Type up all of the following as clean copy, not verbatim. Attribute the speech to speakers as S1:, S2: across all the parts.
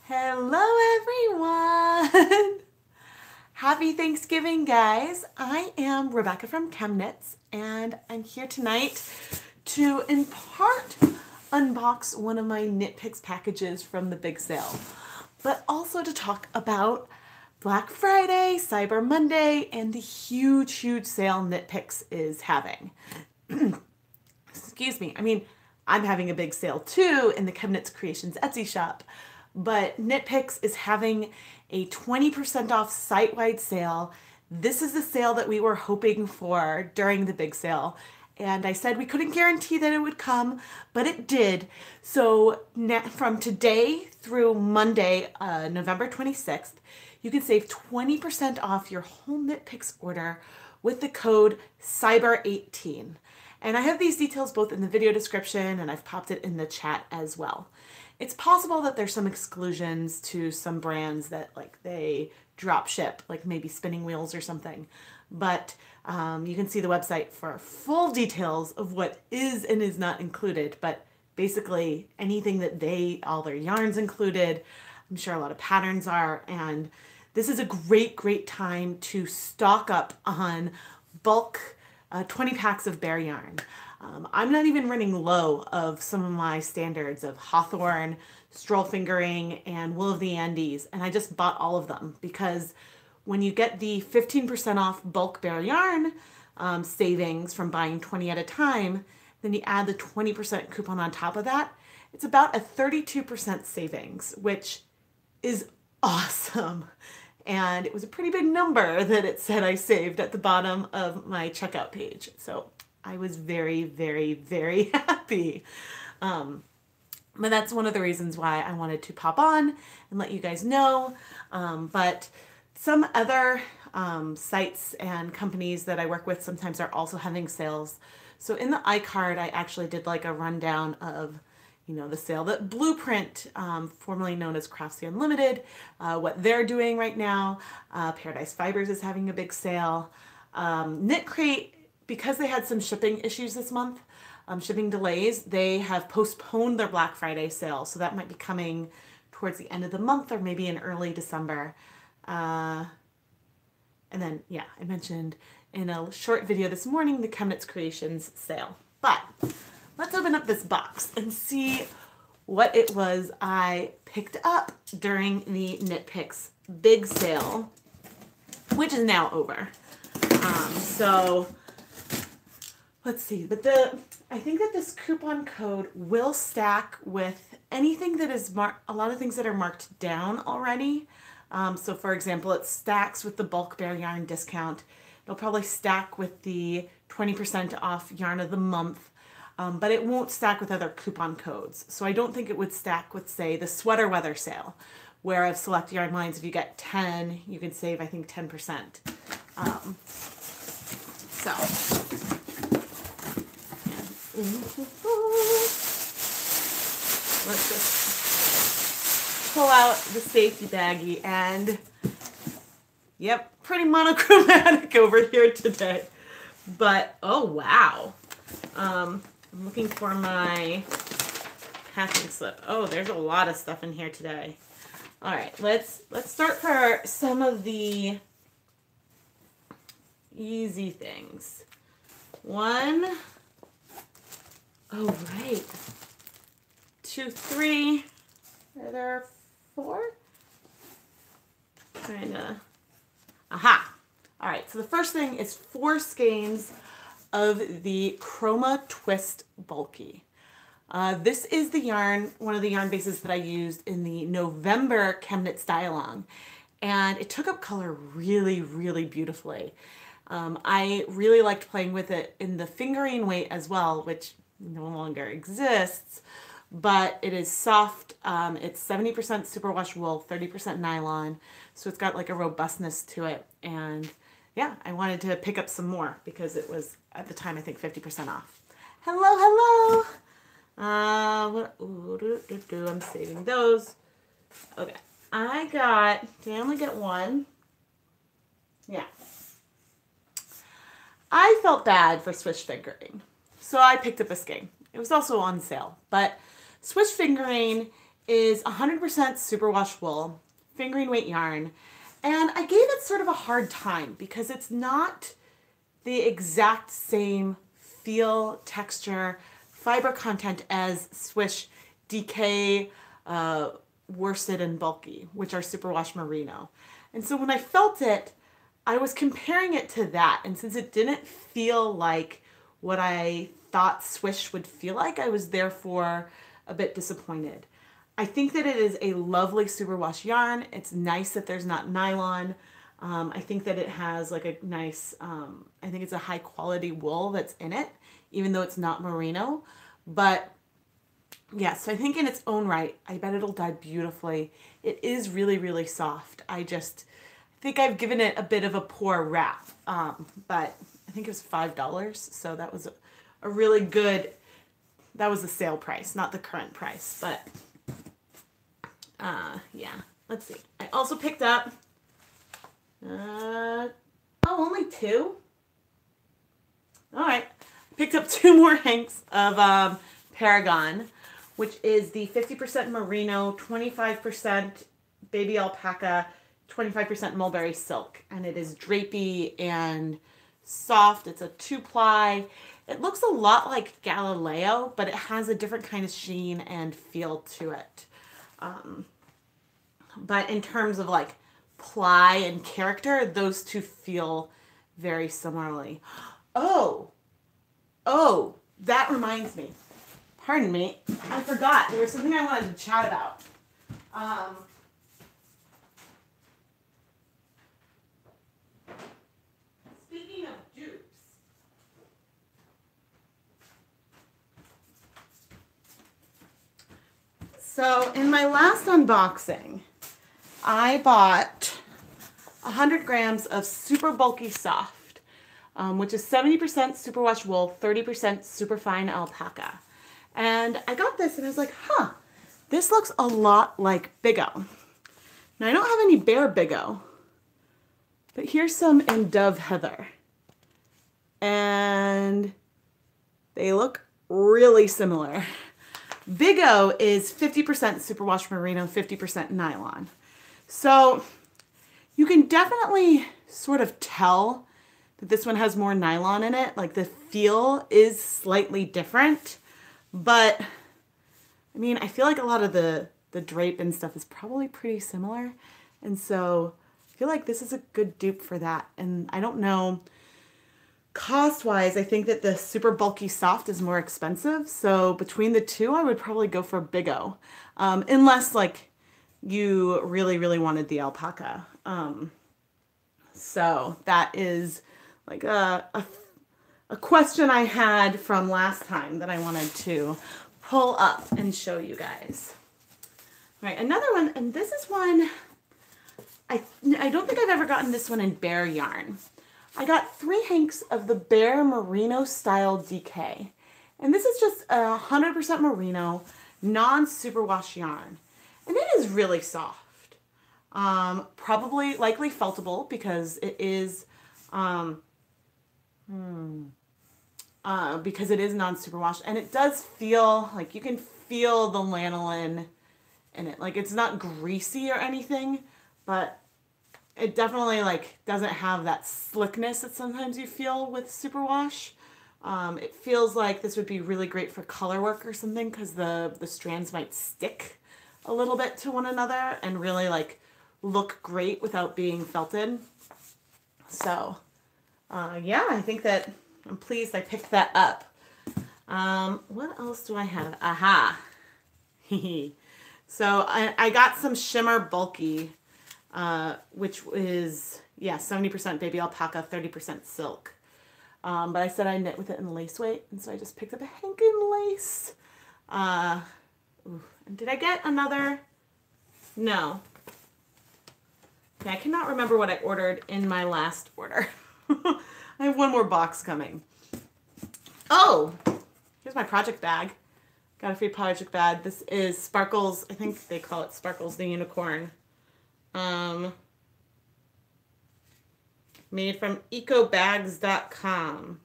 S1: Hello everyone! Happy Thanksgiving, guys. I am Rebecca from KnitPicks and I'm here tonight to in part unbox one of my KnitPicks packages from the big sale, but also to talk about Black Friday, Cyber Monday, and the huge sale KnitPicks is having. Excuse me. I mean, I'm having a big sale too in the Knitpicks Creations Etsy shop. But KnitPicks is having a 20% off site-wide sale. This is the sale that we were hoping for during the big sale. And I said we couldn't guarantee that it would come, but it did. So from today through Monday, November 26th, you can save 20% off your whole KnitPicks order with the code CYBER18. And I have these details both in the video description and I've popped it in the chat as well. It's possible that there's some exclusions to some brands that like they drop ship, like maybe spinning wheels or something. But you can see the website for full details of what is and is not included. But basically anything that all their yarns included, I'm sure a lot of patterns are. And this is a great time to stock up on bulk 20 packs of bare yarn. I'm not even running low of some of my standards of Hawthorne, Stroll Fingering, and Wool of the Andes, and I just bought all of them because when you get the 15% off bulk bare yarn savings from buying 20 at a time, then you add the 20% coupon on top of that, it's about a 32% savings, which is awesome. And it was a pretty big number that it said I saved at the bottom of my checkout page. So I was very happy. But that's one of the reasons why I wanted to pop on and let you guys know. But some other sites and companies that I work with sometimes are also having sales. So in the iCard, I actually did like a rundown of the sale that Blueprint, formerly known as Craftsy Unlimited, what they're doing right now. Paradise Fibers is having a big sale. Knit Crate, because they had some shipping issues this month, shipping delays, they have postponed their Black Friday sale. So that might be coming towards the end of the month or maybe in early December. And then, yeah, I mentioned in a short video this morning, the Knitpicks Creations sale. But let's open up this box and see what it was I picked up during the KnitPicks big sale, which is now over. So let's see, but I think that this coupon code will stack with anything that is a lot of things that are marked down already. So for example, it stacks with the bulk bare yarn discount. It'll probably stack with the 20% off yarn of the month. But it won't stack with other coupon codes. So I don't think it would stack with, say, the sweater weather sale, where of select yarn lines, if you get 10, you can save, I think, 10%. So, let's just pull out the safety baggie and, yep, pretty monochromatic over here today. But, oh, wow. I'm looking for my packing slip. Oh, there's a lot of stuff in here today. All right, let's start for some of the easy things. One, oh right, 2, 3. Are there 4? Kinda. Aha. All right, so the first thing is 4 skeins of the Chroma Twist Bulky. This is the yarn, one of the yarn bases that I used in the November Chemknit Style-Along, and it took up color really beautifully. I really liked playing with it in the fingering weight as well, which no longer exists, but it is soft. It's 70% superwash wool, 30% nylon, so it's got like a robustness to it. And yeah, I wanted to pick up some more because it was, at the time, I think 50% off. Hello! I'm saving those. Okay, did I only get one? Yeah. I felt bad for Swish Fingering, so I picked up a skein. It was also on sale, but Swish Fingering is 100% superwash wool, fingering weight yarn, and I gave it sort of a hard time because it's not the exact same feel, texture, fiber content as Swish DK, worsted and bulky, which are superwash merino. And so when I felt it, I was comparing it to that. And since it didn't feel like what I thought Swish would feel like, I was therefore a bit disappointed. I think that it is a lovely superwash yarn. It's nice that there's not nylon. I think that it has like a nice, I think it's a high quality wool that's in it, even though it's not merino. But yeah, so I think in its own right, I bet it'll dye beautifully. It is really, really soft. I think I've given it a bit of a poor rap, but I think it was $5. So that was a really good, that was the sale price, not the current price, but yeah, let's see. I also picked up, only two. All right, picked up two more hanks of Paragon, which is the 50% merino, 25% baby alpaca, 25% mulberry silk, and it is drapey and soft. It's a 2-ply. It looks a lot like Galileo, but it has a different kind of sheen and feel to it. But in terms of like ply and character, those two feel very similarly. Oh, that reminds me. Pardon me, I forgot. There was something I wanted to chat about. Speaking of dupes, so in my last unboxing, I bought 100 grams of super bulky soft, which is 70% superwash wool, 30% superfine alpaca. And I got this and I was like, huh, this looks a lot like Big O. Now I don't have any Bear Big O, but here's some in Dove Heather. And they look really similar. Big O is 50% superwash merino, 50% nylon. So you can definitely sort of tell that this one has more nylon in it. Like the feel is slightly different, but I mean, I feel like a lot of the drape and stuff is probably pretty similar. And so I feel like this is a good dupe for that. And I don't know, cost-wise, I think that the super bulky soft is more expensive. So between the two, I would probably go for Big O. Unless like you really, really wanted the alpaca. So that is like a question I had from last time that I wanted to pull up and show you guys. All right, another one, and this is one, I don't think I've ever gotten this one in Bear yarn. I got 3 hanks of the Bear Merino Style DK. And this is just 100% merino, non-superwash yarn. And it is really soft. Probably, likely feltable because it is, because it is non-superwash. And it does feel, like you can feel the lanolin in it. Like it's not greasy or anything, but it definitely like doesn't have that slickness that sometimes you feel with superwash. It feels like this would be really great for color work or something because the strands might stick a little bit to one another and really like look great without being felted. So yeah, I think that I'm pleased I picked that up. What else do I have? Aha. So I got some shimmer bulky, which is, yeah, 70% baby alpaca, 30% silk. But I said I knit with it in lace weight, and so I just picked up a hank in lace. And did I get another? No. Okay, I cannot remember what I ordered in my last order. I have one more box coming. Oh, here's my project bag. Got a free project bag. This is Sparkles. I think they call it Sparkles the Unicorn. Made from ecobags.com.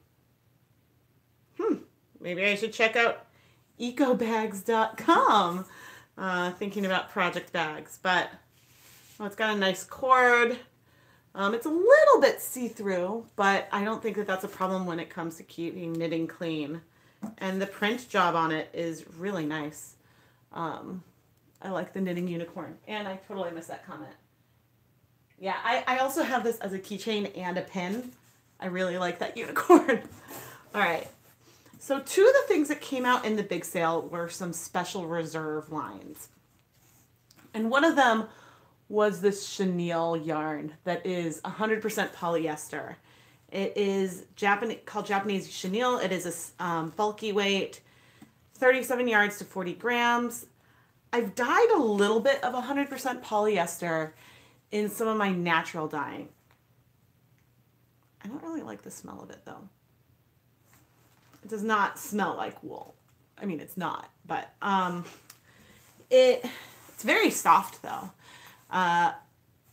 S1: Maybe I should check out ecobags.com. thinking about project bags. But oh, it's got a nice cord. It's a little bit see-through, but I don't think that that's a problem when it comes to keeping knitting clean. And the print job on it is really nice. I like the knitting unicorn. And I totally missed that comment. Yeah, I also have this as a keychain and a pin. I really like that unicorn. All right. So two of the things that came out in the big sale were some special reserve lines. And one of them was this chenille yarn that is 100% polyester. It is called Japanese chenille. It is a bulky weight, 37 yards to 40 grams. I've dyed a little bit of 100% polyester in some of my natural dyeing. I don't really like the smell of it though. It does not smell like wool. I mean, it's not, but it's very soft though.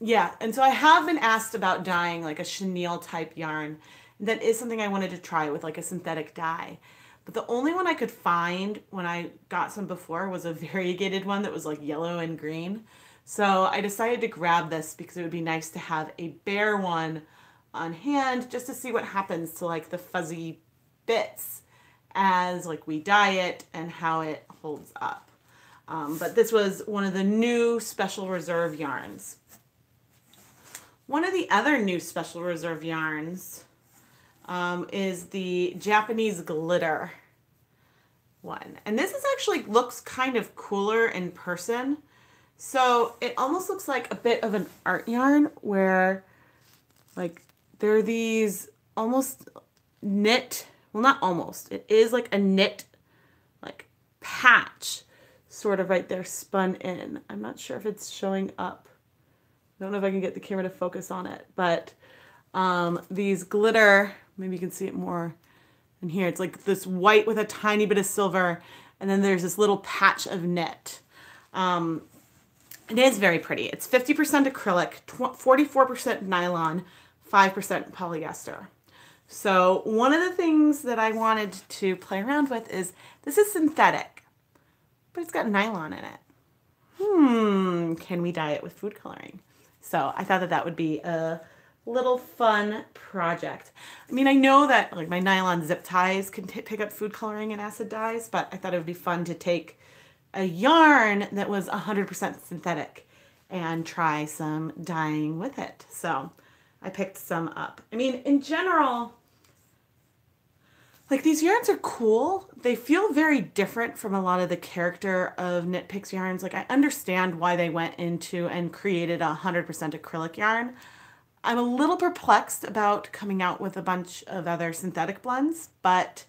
S1: Yeah, and so I have been asked about dyeing like a chenille type yarn. That is something I wanted to try with like a synthetic dye. But the only one I could find when I got some before was a variegated one that was like yellow and green. So I decided to grab this because it would be nice to have a bare one on hand just to see what happens to like the fuzzy bits as like we dye it and how it holds up. But this was one of the new special reserve yarns. One of the other new special reserve yarns is the Japanese glitter one. And this is actually looks kind of cooler in person. So it almost looks like a bit of an art yarn where like there are these almost knit, well not almost, it is like a knit like patch sort of right there spun in. I'm not sure if it's showing up. I don't know if I can get the camera to focus on it, but these glitter, maybe you can see it more in here. It's like this white with a tiny bit of silver, and then there's this little patch of knit. It is very pretty. It's 50% acrylic, 44% nylon, 5% polyester. So one of the things that I wanted to play around with is, this is synthetic, but it's got nylon in it. Can we dye it with food coloring? So I thought that that would be a little fun project. I mean, I know that like my nylon zip ties can pick up food coloring and acid dyes, but I thought it would be fun to take a yarn that was 100% synthetic and try some dyeing with it. So I picked some up. I mean, in general, like these yarns are cool. They feel very different from a lot of the character of KnitPicks yarns. Like I understand why they went into and created a 100% acrylic yarn. I'm a little perplexed about coming out with a bunch of other synthetic blends, but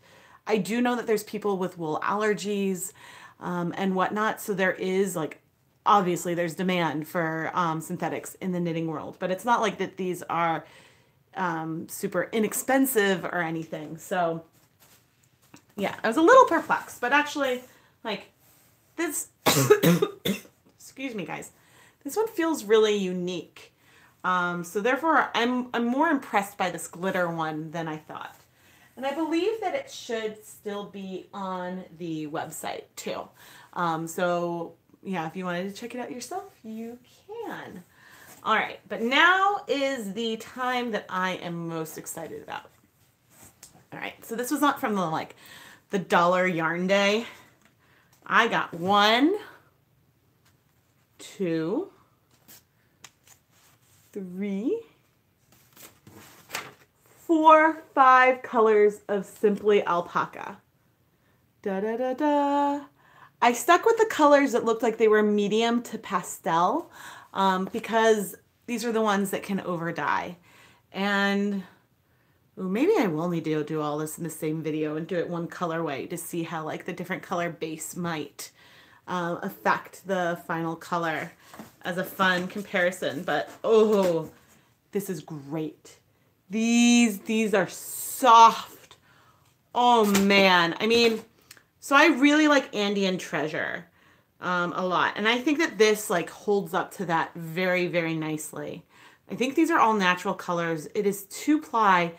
S1: I do know that there's people with wool allergies and whatnot. So there is like, obviously there's demand for synthetics in the knitting world, but it's not like that these are super inexpensive or anything. So yeah, I was a little perplexed, but actually like this, excuse me guys, this one feels really unique. So therefore I'm more impressed by this glitter one than I thought. And I believe that it should still be on the website too. So yeah, if you wanted to check it out yourself, you can. All right, but now is the time that I am most excited about. All right, so this was not from the dollar yarn day. I got 1, 2, 3, 4, 5 colors of Simply Alpaca. Da da da da. I stuck with the colors that looked like they were medium to pastel because these are the ones that can over dye. And ooh, maybe I will need to do all this in the same video and do it one colorway to see how like the different color base might affect the final color as a fun comparison. But oh, this is great. These are soft. Oh man, I mean, so I really like Andean Treasure a lot, and I think that this like holds up to that very, very nicely. I think these are all natural colors. It is 2-ply,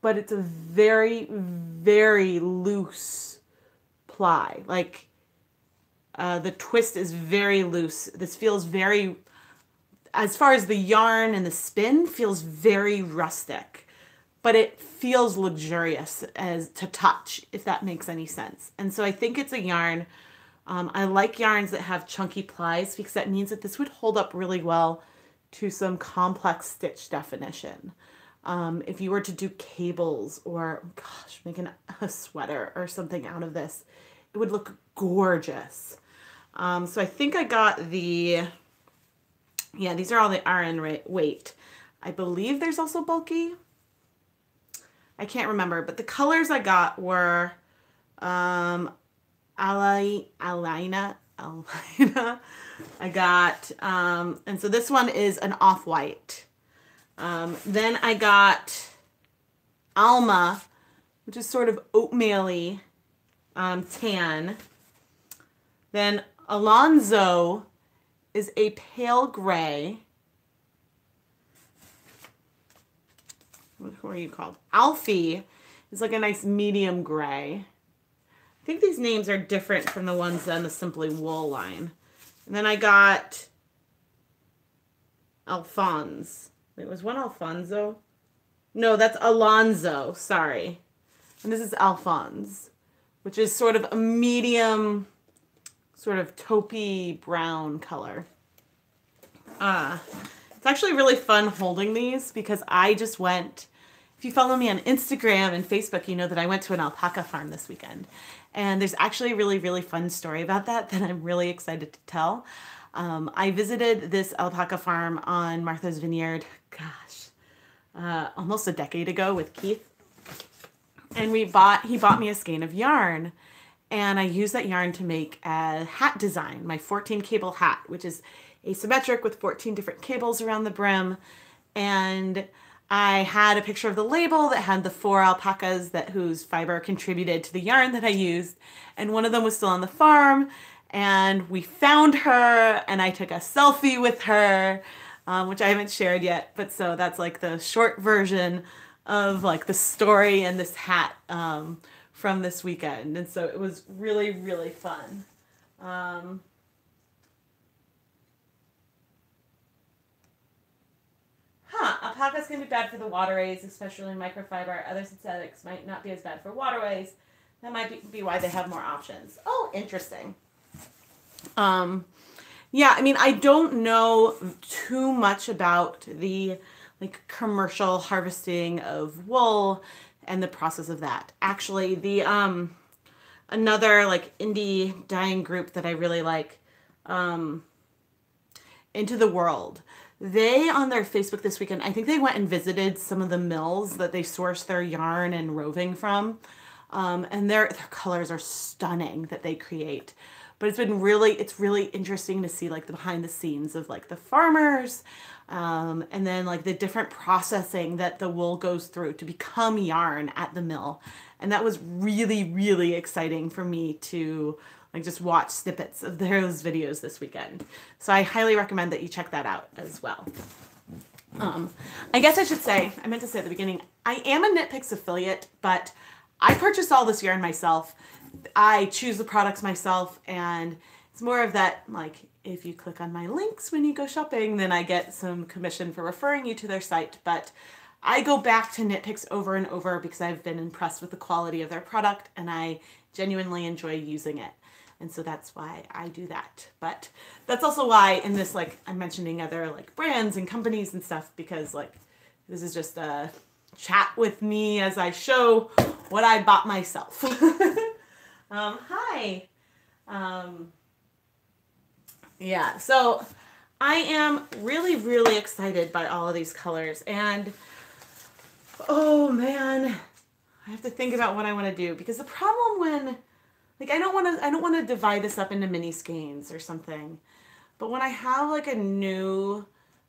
S1: but it's a very, very loose ply. Like The twist is very loose. This feels very, as far as the yarn and the spin, feels very rustic, but it feels luxurious as to touch, if that makes any sense. And so I think it's a yarn. I like yarns that have chunky plies because that means that this would hold up really well to some complex stitch definition. If you were to do cables or, gosh, making a sweater or something out of this, it would look gorgeous. So I think I got the, yeah, these are all the RN weight. I believe there's also bulky. I can't remember, but the colors I got were Alina. I got, and so this one is an off-white. Then I got Alma, which is sort of oatmeal-y tan. Then Alonzo is a pale gray. What are you called? Alfie is like a nice medium gray. I think these names are different from the ones on the Simply Wool line. And then I got Alphonse. Wait, was one Alfonso? No, that's Alonzo, sorry. And this is Alphonse, which is sort of a medium, sort of taupey brown color. It's actually really fun holding these because I just went, if you follow me on Instagram and Facebook, you know that I went to an alpaca farm this weekend. And there's actually a really, really fun story about that I'm really excited to tell. I visited this alpaca farm on Martha's Vineyard, gosh, almost a decade ago with Keith. And he bought me a skein of yarn. And I used that yarn to make a hat design, my 14 cable hat, which is asymmetric with 14 different cables around the brim. And I had a picture of the label that had the 4 alpacas whose fiber contributed to the yarn that I used. And one of them was still on the farm. And we found her and I took a selfie with her, which I haven't shared yet. But so that's like the short version of like the story and this hat from this weekend. And so it was really, really fun. Alpacas can be bad for the waterways, especially microfiber. Other synthetics might not be as bad for waterways. That might be why they have more options. Oh, interesting. Yeah, I mean, I don't know too much about the like commercial harvesting of wool and the process of that. Actually, the another like indie dyeing group that I really like, Into the World. They, on their Facebook this weekend, I think they went and visited some of the mills that they source their yarn and roving from. And their colors are stunning that they create. But it's really interesting to see like the behind the scenes of like the farmers, and then like the different processing that the wool goes through to become yarn at the mill. And that was really, really exciting for me to like just watch snippets of those videos this weekend. So I highly recommend that you check that out as well. I guess I should say, I meant to say at the beginning, I am a KnitPicks affiliate, but I purchased all this yarn myself. I choose the products myself, and it's more of that, like, if you click on my links when you go shopping, then I get some commission for referring you to their site. But I go back to KnitPicks over and over because I've been impressed with the quality of their product, and I genuinely enjoy using it. And so that's why I do that. But that's also why in this, like, I'm mentioning other like brands and companies and stuff, because like this is just a chat with me as I show what I bought myself. Hi. Yeah, so I am really, really excited by all of these colors. And oh man, I have to think about what I want to do, because the problem when like I don't want to divide this up into mini skeins or something. But when I have like a new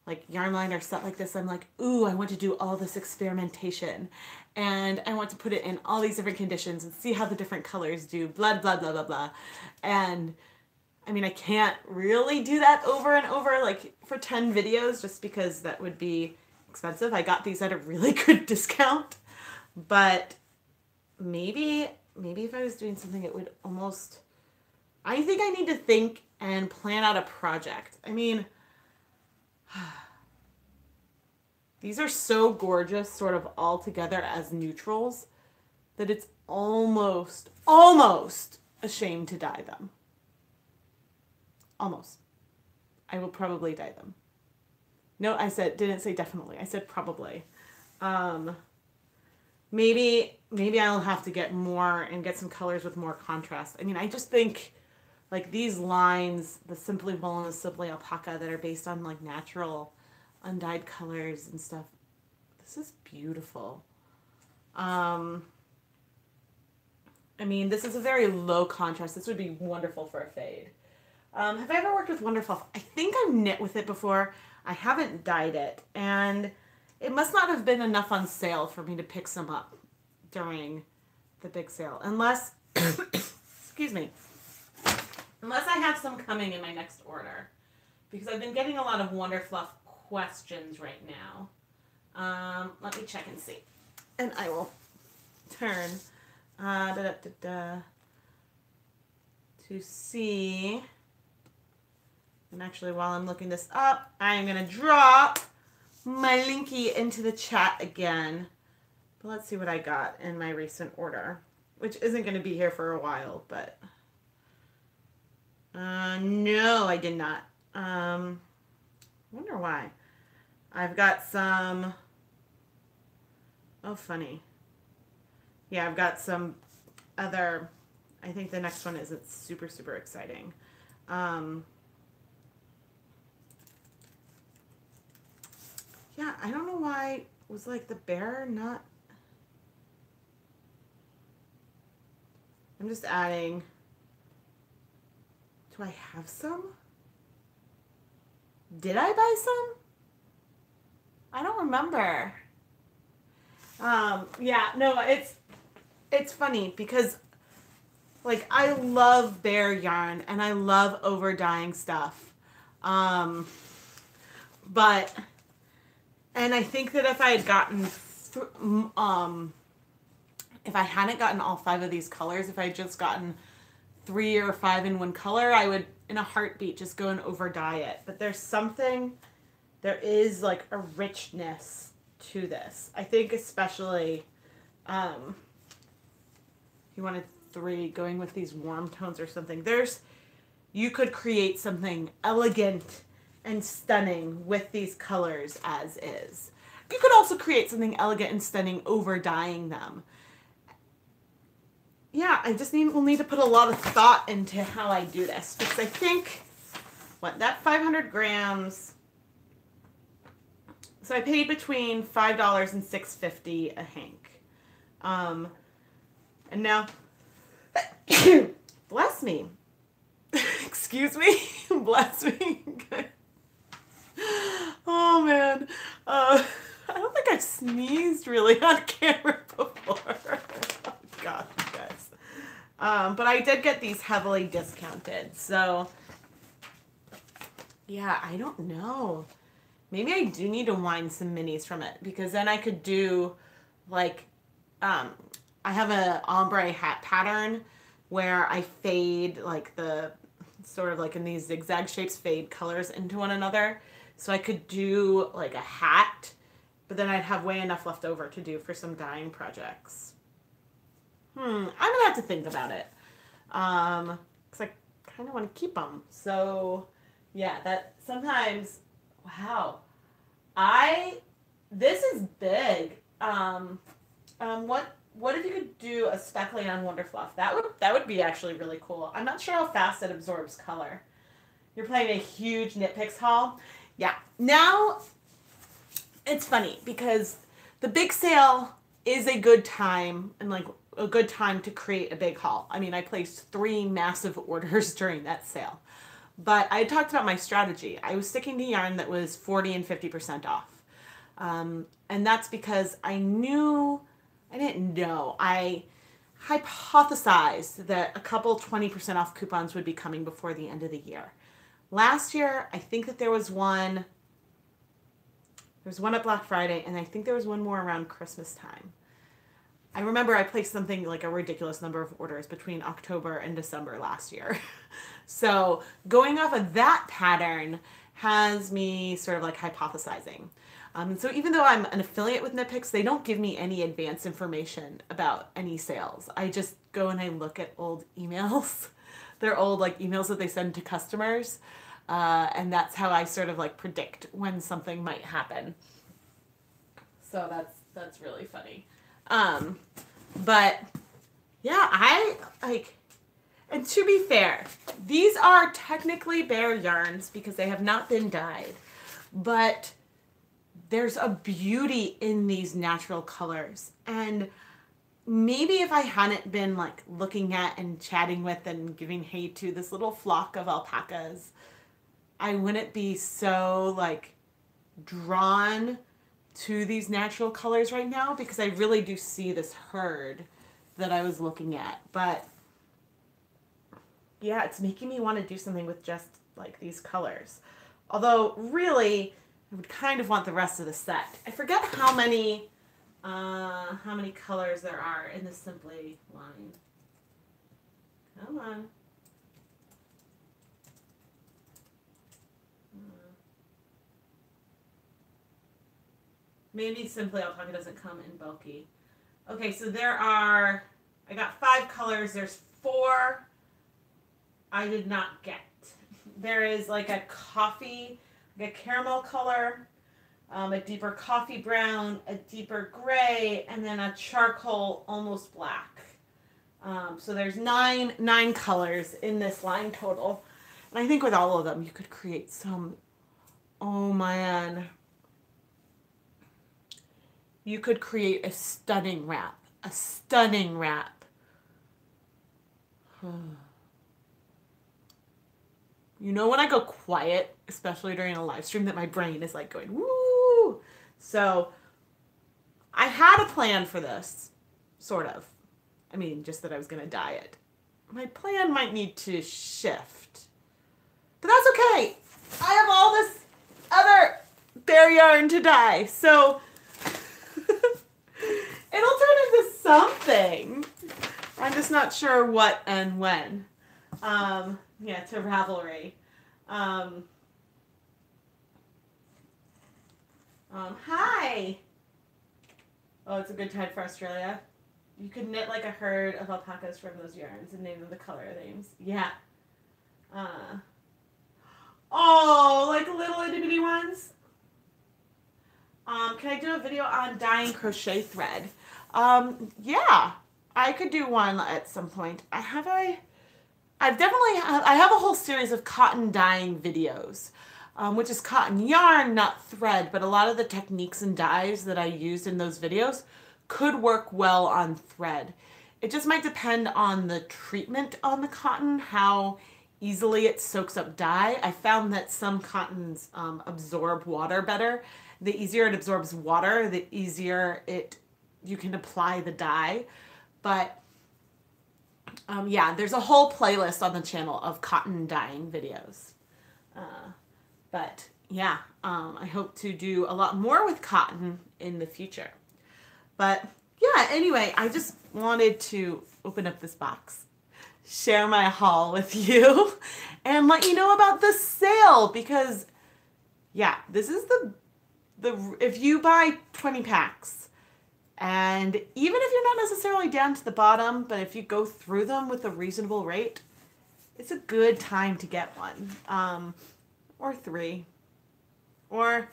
S1: like yarn line or set like this, I'm like, ooh, I want to do all this experimentation. And I want to put it in all these different conditions and see how the different colors do, blah, blah, blah, blah, blah. And I mean, I can't really do that over and over like for 10 videos just because that would be expensive. I got these at a really good discount. But maybe if I was doing something, it would almost I think I need to think and plan out a project. I mean, these are so gorgeous sort of all together as neutrals that it's almost a shame to dye them. Almost. I will probably dye them. No, didn't say definitely. I said probably. Maybe I'll have to get more and get some colors with more contrast. I mean, I just think like these lines, the Simply Wool and the Simply Alpaca that are based on like natural undyed colors and stuff. This is beautiful. I mean, this is a very low contrast. This would be wonderful for a fade. Have I ever worked with Wonder Fluff? I think I've knit with it before. I haven't dyed it, and it must not have been enough on sale for me to pick some up during the big sale. Unless, excuse me, unless I have some coming in my next order. Because I've been getting a lot of Wonder Fluff questions right now. Let me check and see. And I will turn to see. And actually, while I'm looking this up, I am going to drop my linky into the chat again. But let's see what I got in my recent order, which isn't going to be here for a while, but no, I did not. Wonder why. I've got some, oh, funny. Yeah, I've got some other, I think the next one isn't super, super exciting. Yeah, I don't know why was like the bear not. I'm just adding. Do I have some? Did I buy some? I don't remember. Yeah, no, it's funny because like I love bear yarn and I love over dyeing stuff. But and I think that if I had gotten if I hadn't gotten all 5 of these colors, if I had just gotten 3 or 5 in one color, I would in a heartbeat just go and over dye it. But there is like a richness to this. I think especially if you wanted 3 going with these warm tones or something, you could create something elegant and stunning with these colors as is. You could also create something elegant and stunning over dyeing them. Yeah, I just will need to put a lot of thought into how I do this, because I think that 500 grams. So I paid between $5 and $6.50 a hank. And now, bless me. Excuse me, bless me. Oh man, I don't think I've sneezed really on camera before. Oh God, you guys. But I did get these heavily discounted, so yeah, I don't know. Maybe I do need to wind some minis from it, because then I could do like, I have a ombre hat pattern where I fade like the sort of like in these zigzag shapes, fade colors into one another. So I could do like a hat, but then I'd have way enough left over to do for some dyeing projects. I'm gonna have to think about it. Cause I kind of want to keep them. So yeah, that sometimes, wow. This is big. What if you could do a speckly on Wonder Fluff? That would be actually really cool. I'm not sure how fast it absorbs color. You're playing a huge KnitPicks haul. Yeah. Now, it's funny because the big sale is a good time and like a good time to create a big haul. I mean, I placed 3 massive orders during that sale. But I talked about my strategy. I was sticking to yarn that was 40 and 50% off. And that's because I hypothesized that a couple 20% off coupons would be coming before the end of the year. Last year, I think that there was one at Black Friday, and I think there was one more around Christmas time. I remember I placed something like a ridiculous number of orders between October and December last year. So going off of that pattern has me sort of like hypothesizing. So even though I'm an affiliate with KnitPicks, they don't give me any advanced information about any sales. I just go and I look at old emails. They're old like emails that they send to customers. And that's how I sort of like predict when something might happen. So that's really funny. But yeah, I like, and to be fair, these are technically bare yarns because they have not been dyed, but there's a beauty in these natural colors. And maybe if I hadn't been like looking at and chatting with and giving hate to this little flock of alpacas, I wouldn't be so like drawn to these natural colors right now, because I really do see this herd that I was looking at. But yeah, it's making me want to do something with just like these colors. Although really, I would kind of want the rest of the set. I forget how many colors there are in the Simply line. Come on. Maybe Simply Alpaca doesn't come in bulky. Okay, so there are, I got 5 colors. There's 4 I did not get. There is like a coffee, like a caramel color, a deeper coffee brown, a deeper gray, and then a charcoal almost black. So there's nine colors in this line total. And I think with all of them, you could create some, oh man, you could create a stunning wrap. A stunning wrap. You know when I go quiet, especially during a live stream, that my brain is like going, woo! So I had a plan for this, sort of. I mean, just that I was going to dye it. My plan might need to shift. But that's okay. I have all this other bare yarn to dye, so it'll turn into something. I'm just not sure what and when. Yeah, to Ravelry. Hi. Oh, it's a good tide for Australia. You could knit like a herd of alpacas from those yarns and name them the color names. Yeah. Oh, like little itty bitty ones. Can I do a video on dyeing crochet thread? Yeah, I could do one at some point. I have a whole series of cotton dyeing videos, which is cotton yarn, not thread, but a lot of the techniques and dyes that I used in those videos could work well on thread. It just might depend on the treatment on the cotton, how easily it soaks up dye. I found that some cottons absorb water better. The easier it absorbs water, the easier you can apply the dye. But yeah, there's a whole playlist on the channel of cotton dyeing videos. But yeah, I hope to do a lot more with cotton in the future. But yeah, anyway, I just wanted to open up this box, share my haul with you, and let you know about the sale, because yeah, this is if you buy 20 packs, and even if you're not necessarily down to the bottom, but if you go through them with a reasonable rate, it's a good time to get one, or 3. Or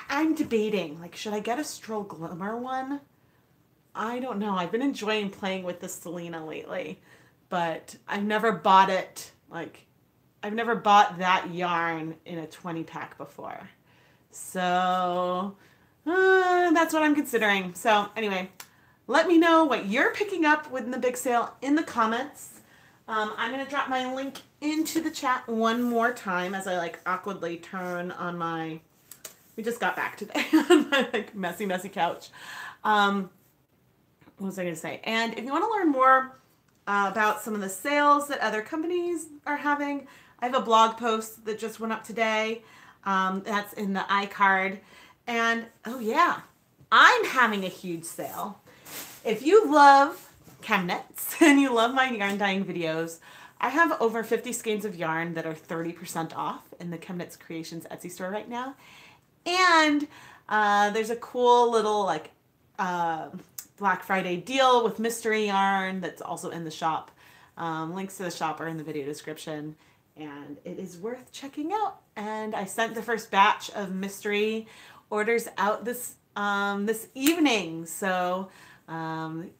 S1: I'm debating, like, should I get a Stroll Glimmer one? I don't know. I've been enjoying playing with the Selena lately, but I've never bought it. Like, I've never bought that yarn in a 20 pack before. So that's what I'm considering. So anyway, let me know what you're picking up within the big sale in the comments. I'm going to drop my link into the chat one more time as I like awkwardly turn on my, we just got back today on my like messy couch. What was I going to say? And if you want to learn more about some of the sales that other companies are having, I have a blog post that just went up today. That's in the iCard. And oh yeah, I'm having a huge sale. If you love chemknits and you love my yarn dyeing videos, I have over 50 skeins of yarn that are 30% off in the KnitPicks Creations Etsy store right now. And there's a cool little like Black Friday deal with mystery yarn that's also in the shop. Links to the shop are in the video description, and it is worth checking out. And I sent the first batch of mystery orders out this evening, so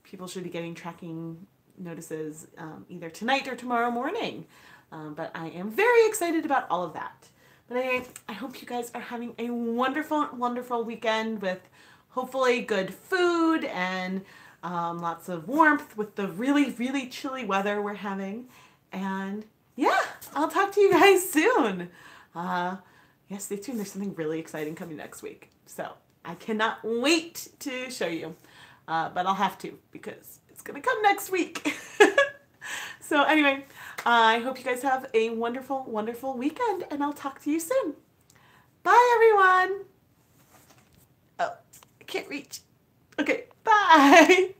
S1: people should be getting tracking notices either tonight or tomorrow morning. But I am very excited about all of that. But anyway, I hope you guys are having a wonderful, wonderful weekend with hopefully good food and lots of warmth with the really, really chilly weather we're having. And yeah, I'll talk to you guys soon. Yeah, stay tuned. There's something really exciting coming next week. So I cannot wait to show you. But I'll have to because it's going to come next week. So anyway, I hope you guys have a wonderful, wonderful weekend, and I'll talk to you soon. Bye, everyone. Oh, I can't reach. Okay, bye.